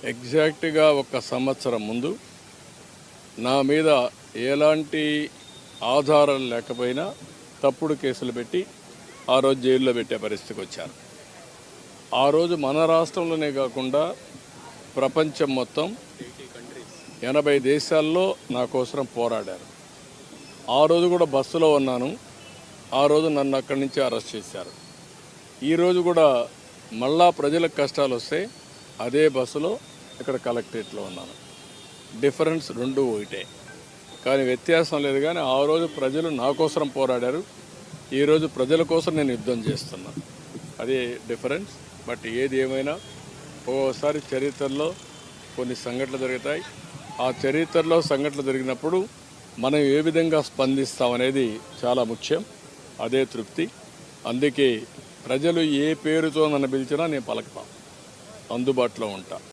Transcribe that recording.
ఎగ్జాక్ట్గా ఒక సంవత్సరం ముందు నా మీద ఎలాంటి ఆధారాలు లేకపోయినా తప్పుడు కేసులు పెట్టి ఆ రోజు జైల్లో పెట్టే పరిస్థితికి వచ్చారు. ఆ రోజు మన రాష్ట్రంలోనే కాకుండా ప్రపంచం మొత్తం 80 దేశాల్లో నా కోసం పోరాడారు. ఆ రోజు కూడా బస్సులో ఉన్నాను. ఆ రోజు నన్ను అక్కడి నుంచి అరెస్ట్ చేశారు. ఈరోజు కూడా మళ్ళా ప్రజలకు కష్టాలు వస్తే అదే బస్సులో ఇక్కడ కలెక్టరేట్లో ఉన్నాను. డిఫరెన్స్ రెండు ఒకటే, కానీ వ్యత్యాసం లేదు. కానీ ఆ రోజు ప్రజలు నా కోసం పోరాడారు, ఈరోజు ప్రజల కోసం నేను యుద్ధం చేస్తున్నాను. అదే డిఫరెన్స్. బట్ ఏది ఏమైనా ఒక్కోసారి చరిత్రలో కొన్ని సంఘటనలు జరుగుతాయి. ఆ చరిత్రలో సంఘటనలు జరిగినప్పుడు మనం ఏ విధంగా స్పందిస్తామనేది చాలా ముఖ్యం. అదే తృప్తి. అందుకే ప్రజలు ఏ పేరుతో నన్ను పిలిచినా నేను పలకతా, అందుబాటులో ఉంటా.